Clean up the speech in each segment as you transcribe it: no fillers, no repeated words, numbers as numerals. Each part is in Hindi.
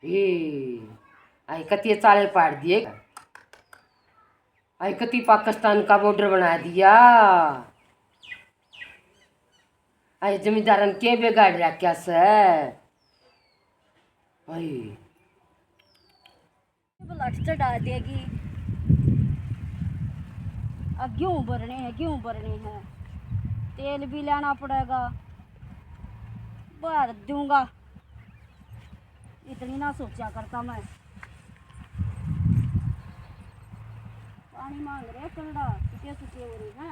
हे आई कती चाले पाड़ दिए। आई कती पाकिस्तान का बॉर्डर बना दिया। आई जमींदारन के बिगाड़ रहा क्या से। आई ब्लड चढ़ा देगी। अब गेहूँ भरने हैं तेल भी लेना पड़ेगा। भर दूंगा, इतनी ना सोचा करता मैं। पानी मांग रहे कलड़ा सूखे सूखे हो रही है।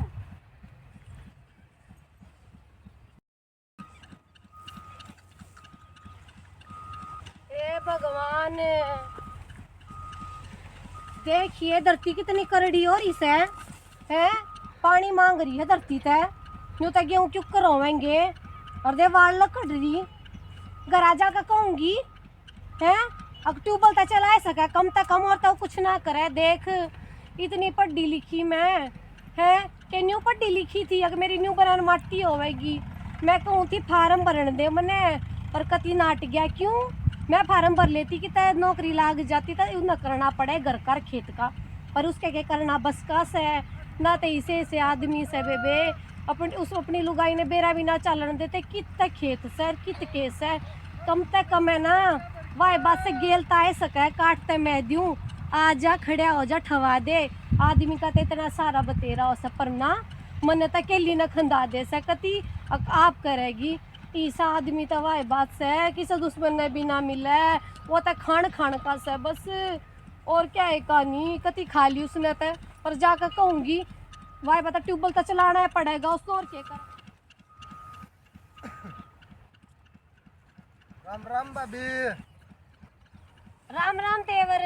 हे भगवान, देखिए धरती कितनी करड़ी हो रही है। पानी मांग रही है धरती ते। यूं तो गेहूँ क्यों करवाएंगे और दे वाल लकड़ रही। घर जाकर कहूंगी है अक्टूबर तक चला सके कम तक कम और तो कुछ ना करे। देख इतनी पढ़ी लिखी मैं है कि न्यू पढ़ी लिखी थी। अगर मेरी न्यू बरन माटी होवेगी मैं कहूँ थी फार्म भरन दे मने, पर कति नाट गया। क्यों मैं फार्म भर लेती कि तय नौकरी लाग जाती तो न करना पड़े घर का खेत का। पर उसके क्या करना बस का से ना तो इसे आदमी से बेबे अपनी लुगाई ने बेरा भी ना चालन देते। कित खेत से कित केस है कम से कम है ना। वाह बात से गेल ताए सके काटते मैं दूं। आ जा खड़ा हो जा ठवा दे। आदमी का तो इतना सारा बतेरा हो सब पर ना मन तक केली न खंदा दे सकती। आप करेगी ईसा आदमी तो वाह बात से किसी दुश्मन ने भी ना मिले। वो तो खान खान का से बस और क्या है कहानी कति खा ली उसने तो। पर जाकर कहूंगी वाह बता ट्यूबवेल तो चलाना पड़ेगा उसको और क्या कर। राम राम भाभी। राम राम तेवर।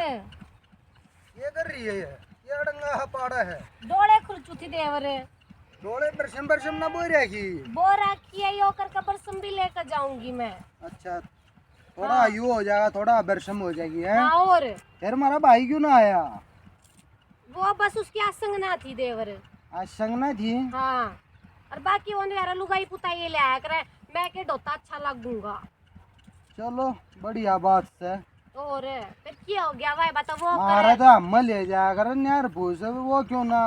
ये कर रही है ये अड़ंगा पाड़ा है। डोले खुरचू थी देवर। डोले बरसम बरसम ना बोल रही की। बो रखी है यो कर बरसम भी लेकर जाऊंगी मैं। अच्छा थोड़ा आयु हो जाएगा थोड़ा बरसम हो जाएगी है। हाँ और फिर हमारा भाई क्यों ना आया। वो बस उसकी आसंग ना थी देवर। आज संग ना थी। हाँ और बाकी वो यार लुगाई पुता ये ले आया करे मैं के डोता अच्छा लगूंगा। चलो बढ़िया बात से। और फिर क्या हो गया भाई बता वो मारा करे। तो हम ले जाया कर यार भूस वो क्यों ना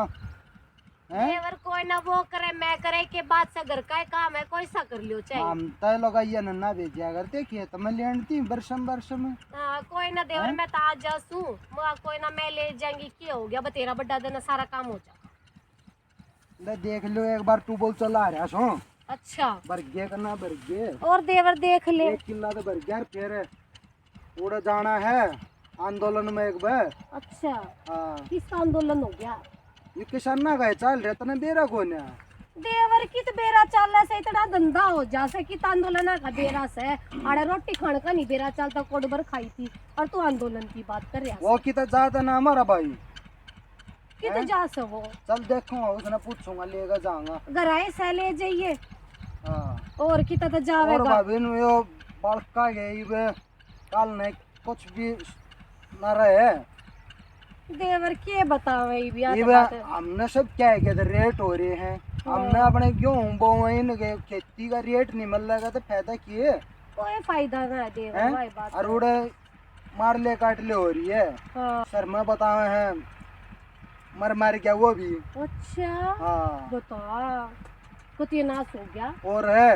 है। देवर कोई ना वो करे मैं करे के बाद से घर का काम है कोई सा कर लियो चाहिए। हम तय लोग ये नन्ना भेजा कर देखिए तो मैं लेती बरसम बरसम। हाँ कोई ना देवर मैं तो आज जासू कोई ना मैं ले जाएंगी। क्या हो गया बतेरा बड्डा देना सारा काम हो जा। देख लो एक बार तू बोल चला रहा सो। अच्छा बरगे करना बरगे और देवर देख ले। 1 किला तो बरगे फिर उड़ जाना है आंदोलन में एक बार। अच्छा हाँ किस आंदोलन हो गया। ये किसान ना गए चल रहे तने बेरा कौन है। देवर की तो बेरा चल से इतना धंधा हो जा से कि आंदोलन का बेरा से आड़े रोटी खाने का नहीं बेरा चलता कोड भर खाई थी और तू आंदोलन की बात कर रहा। वो कितना जाता ना हमारा भाई कित जा से वो चल देखूंगा उसने पूछूंगा लेगा जाऊंगा। घर आए से ले जाइए। हाँ और कितना तो और जावेगा। भाभी नु यो बड़का गई बे कल नहीं कुछ भी ना रहे। देवर के बतावे ये हमने सब क्या है कहते रेट हो रहे हैं। हमने अपने गेहूं बोए खेती का रेट नहीं मिल रहा तो फायदा किए कोई फायदा ना है देवर भाई बात। और उड़े मार ले काट ले हो रही है। हाँ। सर मैं बतावे हैं मर मार क्या वो भी। अच्छा हाँ बता कुछ ये नाश हो गया और है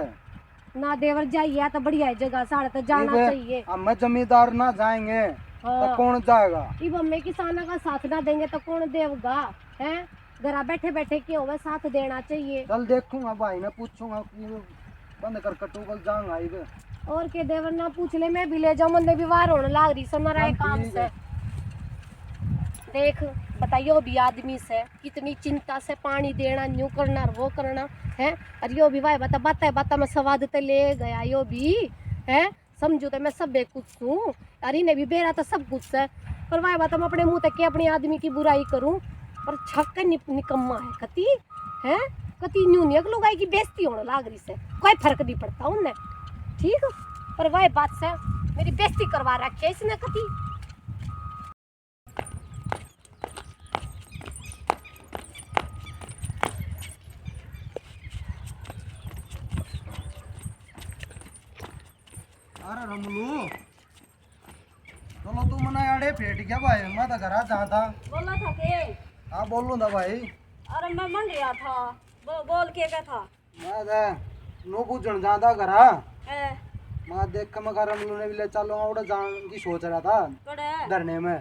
ना देवर जाइए तो बढ़िया जगह साढ़े तो जाना चाहिए। हम जमींदार ना जाएंगे हाँ। तो कौन जाएगा। इब हमें किसानों का साथ ना देंगे तो कौन देगा है। घर बैठे बैठे क्यों होगा साथ देना चाहिए। चल देखूंगा भाई ने पूछूंगा बंद कर कटूबल जाऊंगा इधर। और के देवर ना पूछ ले मैं भी ले जाऊं मन भी वार होने लग रही समरा काम से। देख बताइयो भी आदमी से कितनी चिंता से पानी देना न्यू करना वो करना है। और यो भी भाई बता बता मैं स्वाद तो ले गया यो भी है समझो तो मैं सब कुछ हूँ। अरे ने भी बेरा तो सब कुछ है पर भाई बता मैं अपने मुंह तक के अपने आदमी की बुराई करूँ। पर छक्का निकम्मा है कति है कति न्यू नहीं लुगाई की बेइज्जती होने लग रही से कोई फर्क नहीं पड़ता उनने ठीक। पर वह बात से मेरी बेइज्जती करवा रखी है इसने कति। अरे रमलू चलो तू मना आड़े फेट गया भाई, मैं तो घरा जा था। बोला था के? हाँ बोलूँ था भाई। अरे मैं मन रहा था, बोल के क्या था? मैं तो नो पूछन जाता घरा, ए मैं देख के मैं घर हम ने भी ले चलो उड़ा जान की सोच रहा था कड़े धरने में।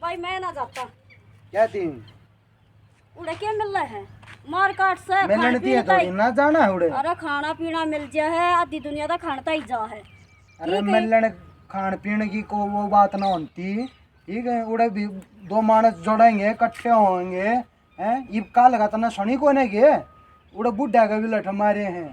भाई मैं ना जाता। क्या थी उड़े क्या मिल रहा है? मार काट से मिलन थी है थोड़ी ना जाना है उड़े। अरे खाना पीना मिल जाए है, आधी दुनिया का खानता ही जा है। अरे मिलन खान पीने की को वो बात ना होती, ठीक है। उड़े भी दो मानस जोड़ेंगे इकट्ठे होंगे हैं, ये का लगा तना शनि को ने के उड़े बुढ़ा के भी लठ मारे हैं।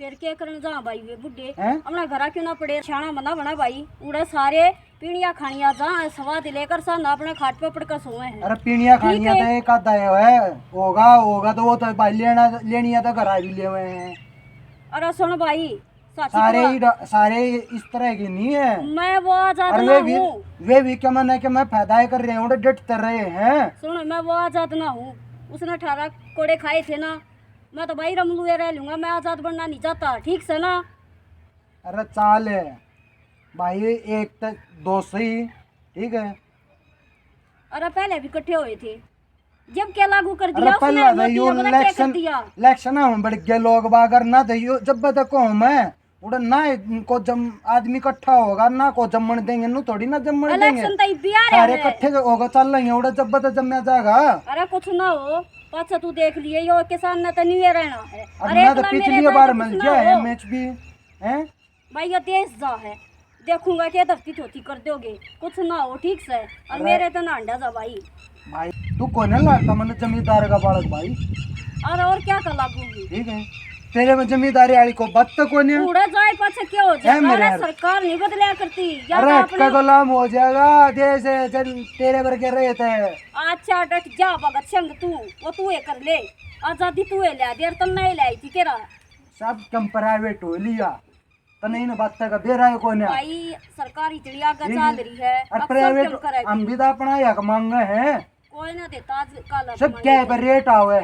फिर क्या करने जा भाई वे बुड्ढे हैं? अपना घरा क्यों ना पड़े छाना बना बना भाई। उड़े सारे पीड़िया खानिया जा सवाद लेकर सा ना अपने खाट पे पड़कर सोए हैं। अरे पीनिया खानिया तो एक आधा है, होगा तो वो तो भाई लेनी है तो घर भी ले हुए हैं। अरे सुन भाई सारे इस तरह की नहीं है। मैं वो आजाद अरे ना हूँ। वे भी क्या मन है कि मैं फायदा कर रहे हैं, डटते रहे हैं। सुन मैं वो आजाद ना हूँ, उसने 18 कोड़े खाए थे ना, मैं तो भाई रमलुए रह लूंगा, मैं आजाद बनना नहीं चाहता, ठीक से ना? अरे चाल है भाई, एक तो दोस्त ही, ठीक है। अरे पहले भी इकट्ठे हुए थे, जब क्या लागू कर अरे दिया पहला उसने, तो मोदी यो ने पता क्या कर इलेक्शन दिया? इलेक्शन हम बढ़ गए लोग बागर ना तो यो जब तक को मैं उड़ा ना को जम आदमी इकट्ठा होगा ना को जमण देंगे नु थोड़ी ना जमण देंगे। इलेक्शन तो भी आ सारे रहे हैं। इकट्ठे होगा चल रहे हैं उड़ा जब तक जमया जाएगा। अरे कुछ ना हो, पाछा तू देख लिए यो किसान ने तो नहीं रहना है। अरे ना तो एकला पिछली मेरे बार साथ मिल कुछ गया ना है हो। मैच भी हैं। भाई ये देश जा है, देखूंगा क्या दफ्ती थोती कर दोगे, कुछ ना हो ठीक से। और अरे। मेरे तो ना अंडा जा भाई। भाई तू कौन है लगता मैंने जमींदार का बालक भाई, अरे और क्या कर लागूंगी? ठीक है। तेरे में जमींदारी वाली को बात तो कौन है। उड़ा जाए पाछा क्या हो है जाए? मेरे अरे यार। सरकार नहीं बदलिया करती या अरे तो का अपने गुलाम हो जाएगा देश है, तेरे पर के रहे थे। अच्छा डट जा भगत सिंह तू, वो तू ये कर ले, आजादी तू ये ले देर तन नहीं लाई थी केरा। सब कम प्राइवेट हो लिया तो नहीं ना बात का बेरा है कौन है। भाई सरकारी चिड़िया का चल रही है, और अब सब प्राइवेट क्यों करेगी? हम भी तो अपना हक मांगे हैं। कोई ना देता आज कल सब क्या है पर रेट आवे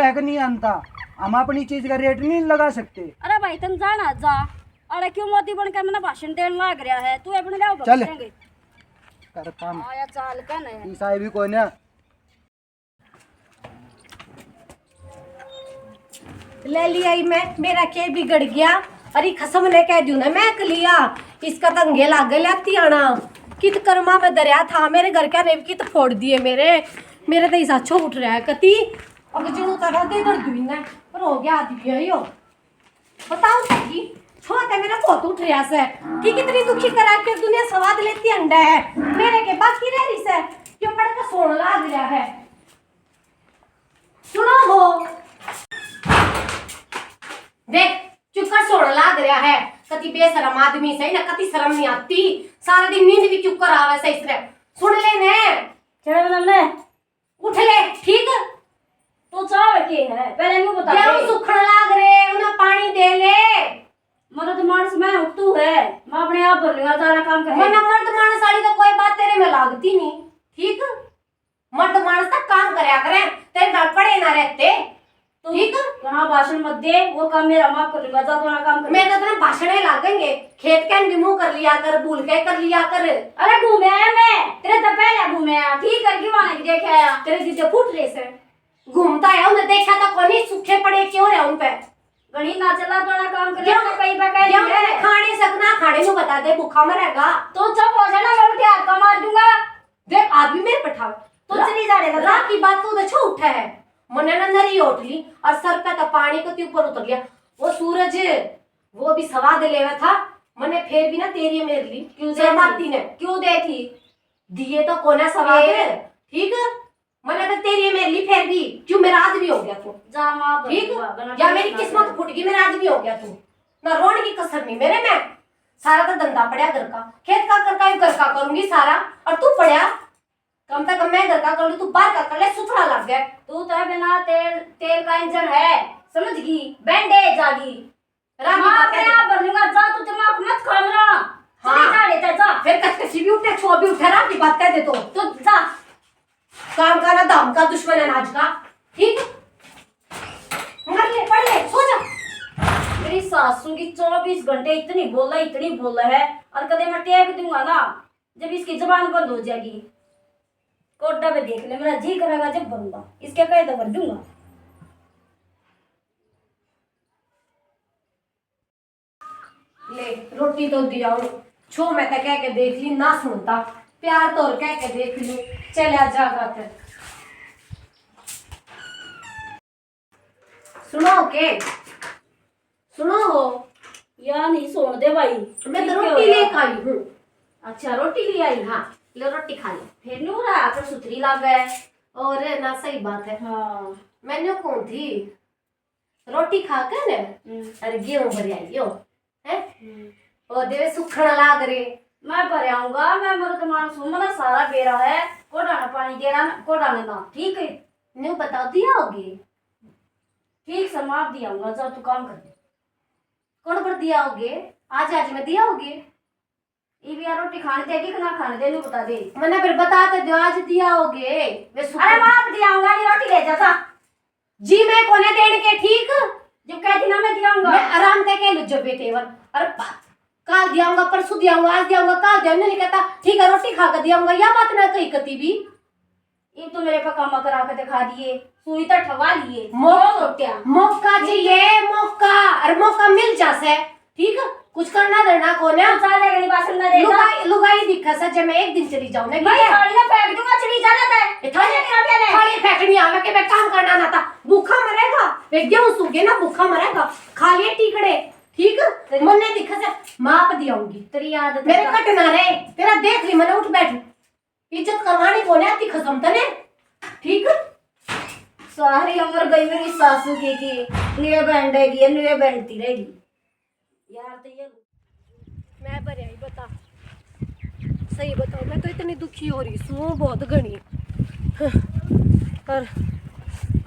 है कि नहीं आनता, हम अपनी चीज का रेट नहीं लगा सकते। अरे भाई तुम जाना जा, अरे क्यों मोदी बन के मैंने भाषण देने लग रहा है, तू अपने गाँव चल। बचेंगे कर काम आया चाल का नहीं। ईसाई भी कौन है। ले लिया ही मैं, मेरा के बिगड़ गया। अरे खसम ले कह दू ना मैं लिया, इसका तंगे लाग लाती आना कित कर्मा में दरिया था मेरे घर का रेव कित फोड़ दिए मेरे तो इसा अच्छो उठ रहा है कति। अब जो तरह दे दर्द हुई ना पर हो गया आदमी है यो, बताओ सही छोटा मेरा बहुत उठ रहा से कि कितनी दुखी करा के दुनिया स्वाद लेती अंडा है, मेरे के बाकी रह रही से क्यों पड़ के सोने लाग रहा है। सुनो हो देख चुप कर सोने लाग रहा है, कति बेशरम आदमी सही ना, कति शर्म नहीं आती, सारा दिन नींद भी चुप कर आवे सही से। सुन ले ने चढ़े बदल ले, उठ ले ठीक तो चाव के है पहले नु बता दे। सुखण लाग रे उन्हें पानी दे ले। मर्द मानस मैं तू है, मैं अपने आप भर लूंगा सारा काम कर। मैं मर्द मानस वाली तो कोई बात तेरे में लागती नहीं, ठीक मर्द मानस तक काम करया करे, तेरे घर पड़े ना रहते ठीक। वहाँ भाषण मत दे, वो काम मेरा माफ कर लूंगा, जा अपना काम कर। मैं तो तेरे भाषण लागेंगे, खेत कैन भी मुंह कर लिया कर, भूल के कर लिया कर। अरे घूमे आया मैं, तेरे तो पहले घूमे आया ठीक करके वहां देखे आया, तेरे दीदे फूट ले से घूमता है उन्हें देखा तो कोनी सूखे पड़े क्यों रहे उन पे गणी ना चला तो काम कर ले कहीं पे कहीं खाने सकना खाने को बता दे भूखा मरेगा तो चुप हो जाना, मैं उठे हाथ का मार दूंगा। देख आप भी मेरे पठाओ तो चली जा रे रात की बात तो छो उठा है मने ना नरी उठ ली और सर पे तो पानी को ऊपर उतर गया। वो सूरज वो भी सवाद लेवा था मने फिर भी ना तेरी मेरे ली क्यों बाती ने क्यों देखी दिए तो कोना सवाद ठीक मने तो तेरी मेरे ली फिर भी क्यों मेरा आदमी हो गया तू जा मां ठीक या मेरी किस्मत फूट गई, मेरा आदमी हो गया तू ना रोने की कसर नहीं मेरे में। सारा तो धंधा पड़ा घर का, खेत का घर का करूंगी सारा और तू पड़ा कम से कम मैं घर का कर लूं, तू बाहर का कर ले सुथरा लग गया। तू तो बिना तेल का इंजन है समझ गई, बैंडेज जागी जा तू दिमाग मत खा मेरा। हाँ जा फिर कसी भी उठे छो भी उठे रात की बात कह दे तो जा काम का ना दाम का दुश्मन है आज का ठीक। मर ले पढ़ ले सो जा, मेरी सासू की 24 घंटे इतनी बोला है। और कदे मैं टेक दूंगा ना, जब इसकी जबान बंद हो जाएगी। कोटा पे देख ले, मेरा जी करेगा जब बनूंगा इसके कहे तो कर दूंगा। ले रोटी तो दिया छो, मैं तो कह के देख ली ना सुनता, प्यार तो और कह के देख लू, चला जागा फिर। सुनो के सुनो हो, या नहीं सोन दे भाई, मैं तो रोटी लेके आई हूँ। अच्छा रोटी ले आई। हाँ लो रोटी खा लो। फिर नहीं हो रहा तो सुथरी लग गए। और ना सही बात है। हाँ मैंने कौन थी रोटी खा कर ने, अरे गेहूं भर आई हो है और देवे सुखण लाग रे। मैं भर आऊंगा, मैं मर्द मानस हूँ, मेरा सारा बेरा है। कोडाना पानी देना, कोडाने ना, ठीक है। न्यू बता दिया होगी, ठीक से माप दिया हूँ, जब तू काम कर दे। कौन पर दिया होगे, आज में दिया होगे। ये भी यार रोटी खाने देगी कि ना खाने दे, नहीं बता दे। मैंने फिर बताते दो आज दिया होगे। अरे माप दिया हूँ, नहीं रोटी ले जाता जी, मैं कोने देने के ठीक जब कहती ना मैं दिया मैं आराम से कह लू जो बेटे वर। अरे काल दियाऊंगा, परसों दियाऊंगा, आज दियाऊंगा, काल दियाऊंगा, नहीं कहता ठीक है रोटी खा कर दियाऊंगा, या बात ना कही कती भी। ये तो मेरे पे काम करा के दिखा दिए, सुई तो ठगा लिए। मौका चाहिए, मौका, अरे मौका मिल जासे ठीक है, कुछ करना देना को ना लुगाई दिखा सच मैं एक दिन चली जाऊं ना भाई थाली में फेंक दूंगा, चली जाना है थाली फेंकनी आवे के मैं काम करना ना था, भूखा मरेगा वे गेहूं सूखे ना, भूखा मरेगा, खा लिए टिकड़े ठीक है। मन्ने दिखा से माप दियाऊंगी, तेरी आदत मेरे कटना रे तेरा देख ली, मैंने उठ बैठ इज्जत करवानी को ने आती खसम तने ठीक है। सारी उम्र गई मेरी सासू की नुए बैंडेगी, नुए बैंडती रहेगी यार। तो ये मैं बरे आई बता, सही बताओ, मैं तो इतनी दुखी हो रही हूँ बहुत घनी, पर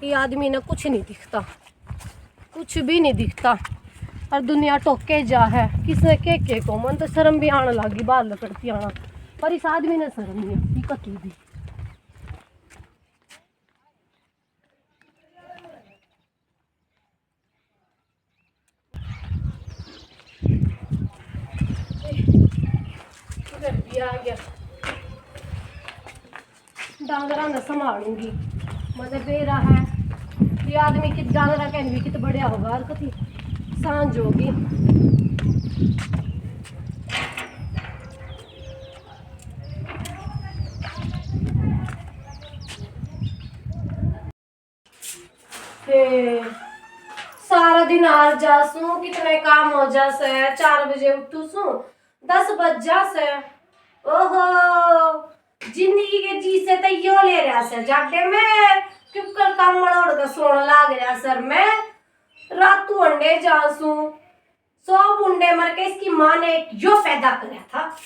ये आदमी ना कुछ नहीं दिखता, कुछ भी नहीं दिखता, और दुनिया टोके जा है किसने के को मन तो शर्म भी आने लगी, बाहर लकड़ती आना, पर इस आदमी ने शर्म नहीं आती कती भी। आ गया डांगरा न संभालूंगी, मतलब बेरा है ये आदमी कित डांगरा कहने भी कित बढ़िया होगा, और कति सांझ होगी। सारा दिन आ जासू, कितने काम हो जासे, 4 बजे उठू सू 10 बज जासे। ओहो जिंदगी के जी से तो यो ले रहा सर जाके मैं क्यों कर काम मड़ोड़ के सोने लाग रहा सर। मैं रातू अंडे जासू 100 बुंडे मर के इसकी माँ ने यो पैदा कराया था।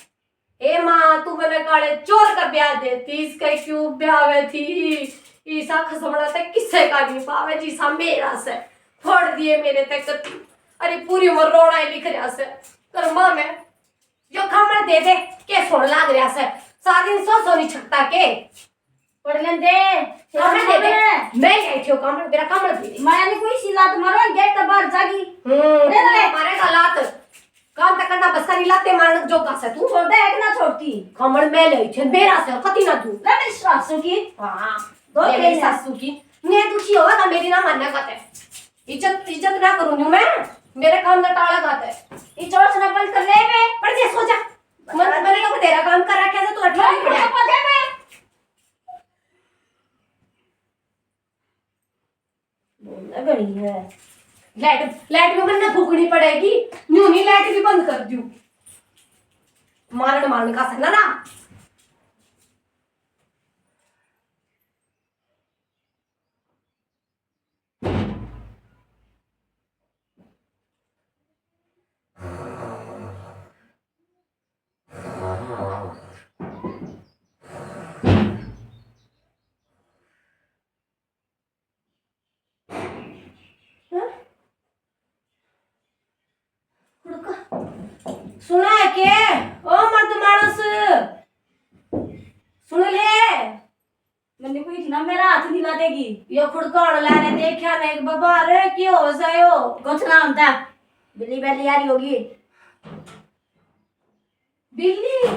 ए माँ तू मैंने काले चोर का ब्याह देती, इसका क्यों ब्याह थी, ईसा खसमड़ा तक किससे का नहीं पावे जी सा मेरा से फोड़ दिए मेरे तक। अरे पूरी उम्र रोना ही लिख रहा से कर माँ में जो खमड़ दे दे के सोन लाग रहा से, सारा दिन सो नहीं छकता के पढ़ लें दे कमर दे दे, मैं आई थी कमर, मेरा कमर दे दे। मैं नहीं कोई सिला तुम्हारा गेट तो बाहर जागी दे दे मारेगा लात, काम तक करना बस करी लाते मारन जो का से तू छोड़ दे एक ना छोड़ती कमर मैं ले छे मेरा से कति ना तू ले मेरी सासू की। हां दो मेरी सासू की ने दुखी होगा ना मेरी ना मानना कहते इज्जत ना करूंगी मैं, मेरे काम ना टाला गाते ये चोर से बंद कर ले बे पर जे सो जा मैंने तो तेरा काम कर रखा है, तू अठवा नहीं पड़ा पौधे में बोलना गई है। लाइट भी मैंने फूकनी पड़ेगी, न्यू नहीं लाइट भी बंद कर दूं, मारन का सना ना। सुना है के ओ मर्द मानस सुन ले, मैंने कोई थी ना मेरा हाथ नहीं ला देगी। यो खुड़काण लाने देखा ने एक बाबा रे की हो जायो कुछ ना होता बिल्ली बैली आ रही होगी। बिल्ली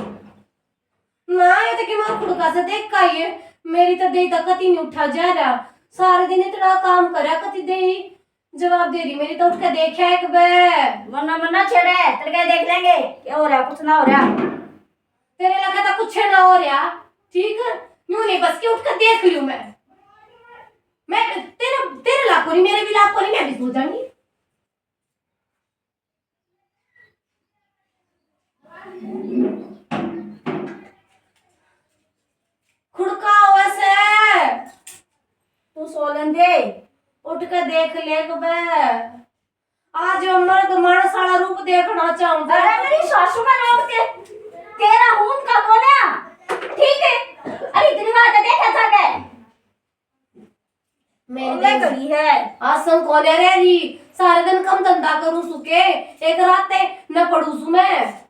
ना ये तो कि मैं खुड़का से देख का ये मेरी तो दे तक कती नहीं उठा जा रहा। सारे दिन इतना काम करा कती दे जवाब दे रही मेरी तो उठ के देखा एक बे। मरना मरना छेड़े तेरे के देख लेंगे क्या हो रहा है, कुछ ना हो रहा। तेरे लगा था कुछ ना हो रहा ठीक यूं नहीं बस के उठ कर देख लूं मैं तेरे तेरे लाखों नहीं मेरे भी लाखों नहीं मैं भी सो जाऊंगी। खुड़का वैसे तू सो लेंदे। उठ कर देख ले बे आज मर्द मानस वाला रूप देखना चाहूंगा। अरे मेरी सासू में नाम के तेरा हूं का कौन है, ठीक है। अरे इतनी बात देखा था के मेरी मैं करी है। आसम कौन है रे री सारे दिन कम धंधा करूं सुके एक रात न पढ़ू सु मैं।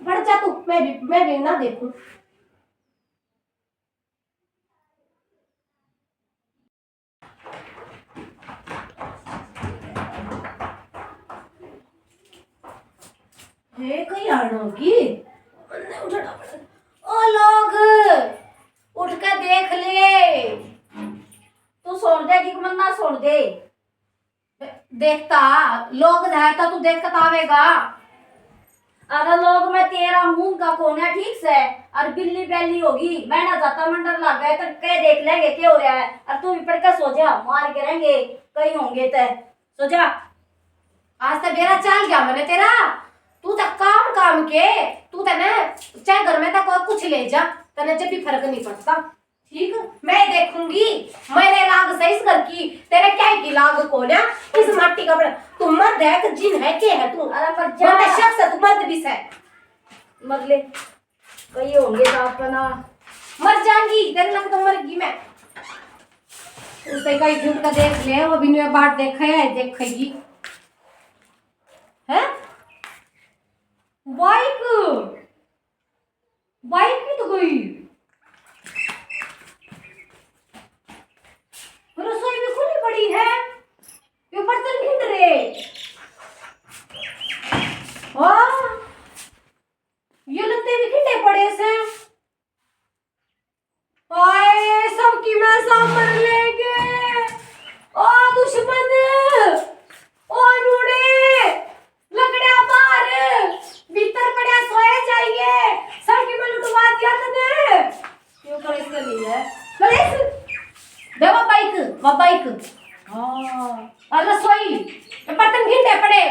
बढ़ जा तू मैं भी ना देखूं। हे कहीं आड़ो की ओ लोग उठ कर देख ले। तू सुन दे कि मन ना सुन दे। देखता लोग है तो तू देख कर आवेगा। अरे लोग मैं तेरा हूं का कौन है, ठीक से। और बिल्ली बैली होगी मैं ना जाता मंडर लग गए तो कह देख लेंगे क्या हो रहा है। और तू भी पढ़ कर सो जा, मार के रहेंगे कहीं होंगे तो सो जा। आज तक बेरा चल गया मैंने तेरा तू तक काम के तू तने चाहे घर में तक और कुछ ले जा तने जब भी फर्क नहीं पड़ता ठीक मैं देखूंगी। मैंने लाग सही घर की तेरे क्या की लाग कौन है इस माटी का तू मर्द है कि जिन है के है तू। अरे पर जा शख्स है तू मर्द भी है मर ले कहीं होंगे तो अपना मर जाएंगी तेरे लग तो मरगी मैं। उसे कहीं झूठ का देख ले वो भी बात देखेगी है बाइक बाइक भी तो गई रसोई भी खुली पड़ी है ये बर्तन गिन रहे ये लत्ते भी खिंडे पड़े से आए सबकी मैं सांभर लेके ओ दुश्मन ओ नूड़े लकड़िया बाहर भीतर पड़े सोए जाइए सड़की में लुटवा दिया तने क्यों कर इसके लिए कलेस दे वो बाइक हां और रसोई बर्तन घिंडे पड़े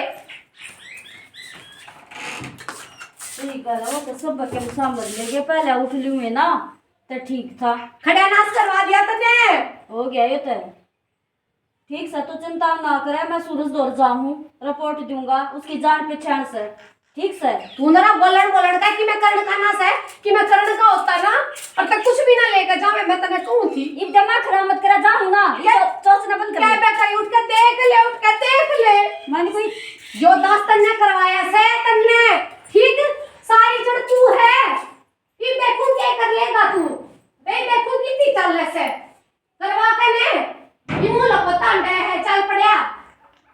ठीक है। वो तो सब के सांभर लेके पहले उठ लूं मैं ना तो ठीक था। खड़ा नाश करवा दिया तने हो गया ये तो ठीक से। तो चिंता ना करे मैं सूरज दौड़ जाऊं रिपोर्ट दूंगा उसकी जान पहचान से, ठीक से। तू ना बोलन का कि मैं कर्ण का नाश है कि मैं कर्ण का होता ना और तक कुछ भी ना लेकर जावे मैं तने कहूं थी इब दिमाग खराब मत करा जाऊं ना सोचना बंद कर। क्या बैठा उठ कर देख ले मैंने कोई जो दास्तान ने करवाया से तन्ने ठीक सारी जड़ तू है ये देखूं क्या कर लेगा तू बे देखूं कितनी चल से करवा के ने ये मुला पता है चल पड़या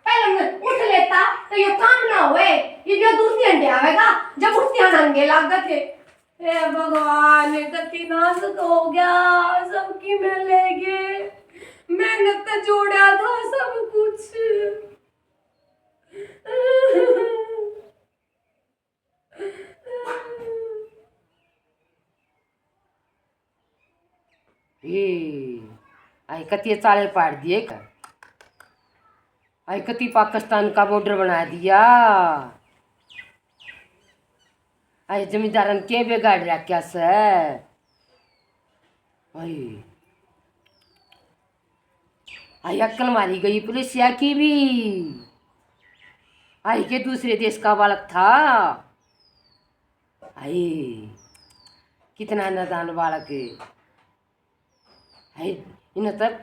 पहले उठ लेता तो ये काम ना हुए ये जो दूसरी अंडे आवेगा जब उठती नंगे लागत है। हे भगवान कति नाजुक हो गया सबकी मैं ले गए मेहनत जोड़ा था सब कुछ। आई कती चाले पाड़ दिए का आई कती पाकिस्तान का बॉर्डर बना दिया। आई जमींदारन के बिगाड़ रहा क्या से आई अक्ल मारी गई पुलिसिया की भी। आई के दूसरे देश का बालक था। आई कितना नादान बालक है इन्हें तक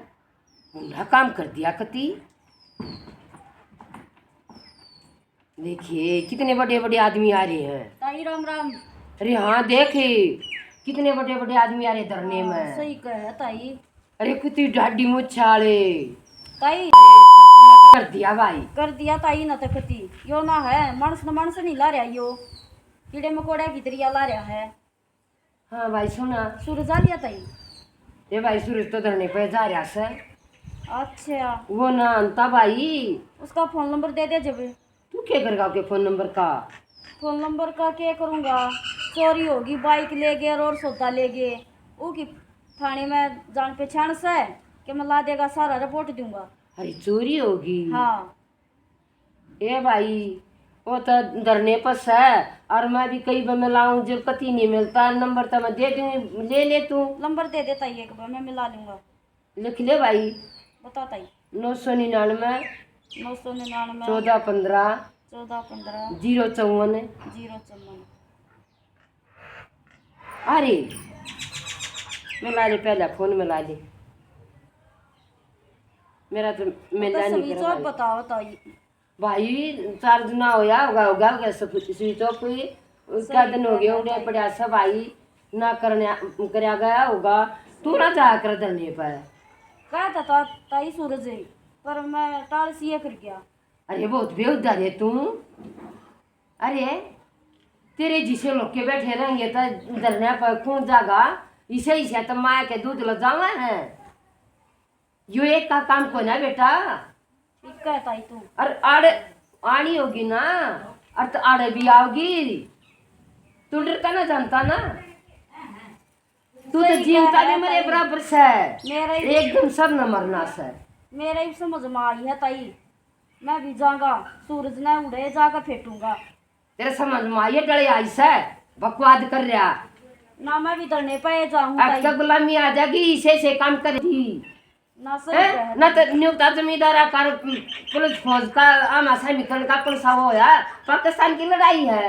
उन्हा काम कर दिया कती। देखिए कितने बड़े बड़े आदमी आ रहे हैं। ताई राम राम। अरे हाँ देखे कितने बड़े बड़े आदमी आ रहे धरने में। सही कह ताई। अरे कितनी ढाडी मुच्छाले ताई कर दिया भाई। कर दिया ताई ना तकती यो ना है मानस न मानस नहीं ला रहा यो कीड़े मकोड़े की तरिया ला रहा है। हाँ भाई सुना, सूरज आ लिया ताई। ये भाई सूरज तो धरने पे जा रहा से। अच्छा वो ना अंता भाई, उसका फोन नंबर दे दे जब। तू क्या करेगा के फोन नंबर का? फोन नंबर का क्या करूँगा, चोरी होगी बाइक ले गए और सौदा ले गए वो की थाने में जान पहचान से कि मैं ला देगा सारा रिपोर्ट दूंगा। अरे चोरी होगी? हाँ ए भाई वो तो धरने पर है, और मैं भी कई बार मिलाऊं जब कति नहीं मिलता, नंबर तो मैं दे दूँ, ले ले तू। नंबर दे देता ही एक बार मैं मिला लूँगा। लिख ले भाई, बता ताई। 999 999 1415 1415 054। 054। अरे मिला ले, पहला फोन मिला ले, मेरा तो मिला नहीं स्विच कर ऑफ भाई। बताओ ताई। भाई 4 दिन होगा स्विच ऑफ हुई, उसका दिन हो गया उड़े पड़ा सब भाई ना करने करया गया होगा। तू ना जा कर धरने पर। कहा था ताई सूरज है पर मैं टाल सी फिर गया। अरे बहुत बेउद्धार है तू। अरे तेरे जिसे लोग के बैठे रहेंगे तो धरने पर कौन जागा? इसे तो माया के दूध लो जावा है, यो एक का काम को ना बेटा। ठीक है ताई तू। और आड़े आनी होगी ना, और तो आड़े भी आओगी। तू डरता ना, जानता ना, तू तो जीवता भी मेरे बराबर से, मेरा एकदम सब न मरना से। मेरा ही समझ में आई है ताई, मैं भी जाऊंगा सूरज ने उड़े जाकर फेंटूंगा। तेरे समझ में आई डले आई से बकवाद कर रहा ना मैं भी धरने पे जाऊँ अब क्या गुलामी आ जाएगी, इसे से काम करेगी ना सही हैं? ना तो नियुक्ता जमींदार आकार पुलिस फौज का आमाशा मिकन का पुलिस वो है, पाकिस्तान की लड़ाई है।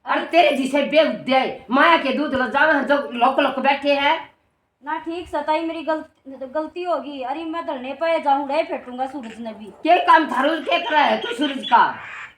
और तेरे जिसे बेउद्दे माया के दूध लो जावा जो लोक लोक बैठे हैं ना। ठीक सताई मेरी गलती होगी। अरे मैं धरने पे जाऊँ रे फेंटूंगा सूरज ने भी। के काम थारू के करा है तू सूरज का?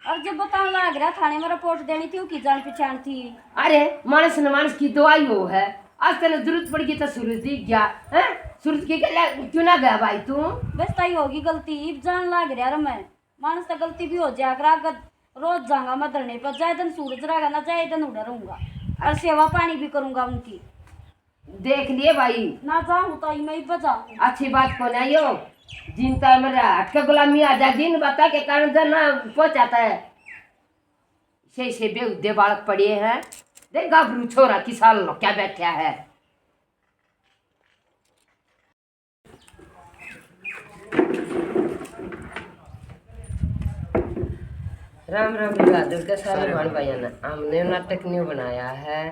और जब बताने लग रहा थाने में रिपोर्ट देनी थी उसकी जान पहचान थी। अरे मानस न मानस की दवाई हो है, आज तेने जरूरत पड़ गई तो सूरज दिख गया है। सूरज के क्यों ना गया भाई तू? बस ताई होगी गलती, इब जान लग रहा मैं मानस तो गलती भी हो जाया कर। रोज जाऊंगा मैं धरने पर, जाए दिन सूरज रहेगा ना जाए दिन उड़ा रहूंगा और सेवा पानी भी करूंगा उनकी। देख लिए भाई ना जाऊँ तो मैं ही बचा। अच्छी बात को नहीं हो जिनता है मेरा हटका गुलामी आ जा दिन बता के कारण जना पहुंचाता है। से बेउद्दे बालक पड़े हैं, देख गाभरू छोरा की साल लो क्या बैठा है। राम राम बहादुर के सारे भाण भाइयों ने हमने नाटक नहीं बनाया है।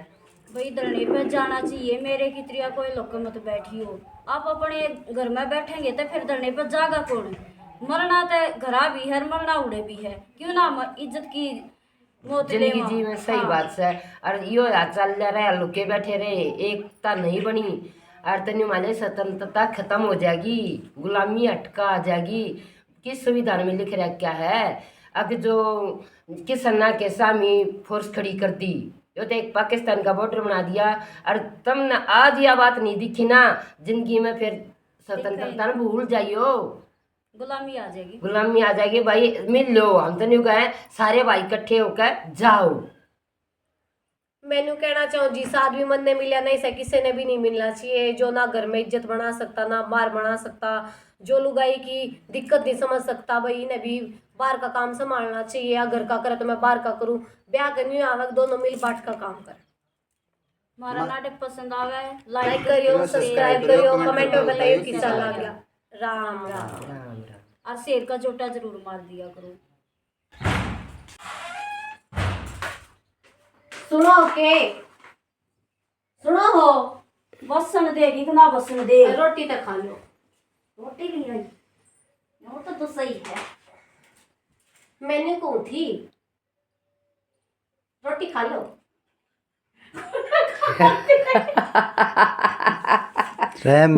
भाई धरने पर जाना चाहिए, मेरे की त्रिया कोई लोग मत बैठी हो। आप अपने घर में बैठेंगे तो फिर धरने पर जागा कौन? मरना तो घरा भी है मरना उड़े भी है, क्यों ना इज्जत की मौत ले जिंदगी जी में सही बात से। और यो चल रहा लुके बैठे रहे, एकता नहीं बनी और तनी माने स्वतंत्रता खत्म हो जाएगी, गुलामी अटका आ जाएगी। किस संविधान में लिख रहा क्या है? अब जो किसन्ना के सामी फोर्स खड़ी कर दी, यो तो एक पाकिस्तान का बॉर्डर बना दिया। और तुम ना आज यह बात नहीं दिखी ना जिंदगी में, फिर स्वतंत्रता न भूल जाइयो, गुलामी आ जाएगी। गुलामी आ जाएगी भाई। मिल लो, हम तो नहीं गए सारे भाई इकट्ठे होकर जाओ। मैनू कहना चाहूँ जी, साथ भी मन ने मिला नहीं से किसी ने भी नहीं मिलना चाहिए। जो ना घर में इज्जत बना सकता ना बाहर बना सकता, जो लुगाई की दिक्कत नहीं समझ सकता, भाई इन्हें भी बाहर का काम संभालना चाहिए। या घर का करे तो मैं बाहर का करूँ, ब्याह करनी आवे दोनों मिल बांट का काम कर। हमारा नाटक पसंद आवे लाइक करियो, सब्सक्राइब करियो, कमेंट में बताइयो किसा लगा। राम राम। राम राम। और शेर का चोटा जरूर मार दिया करो। सुनो के सुनो हो, बसन देगी कि ना बसन दे? रोटी तो खा लो। रोटी नहीं आई वो तो सही है। मैंने कौन थी रोटी खा लो। रैम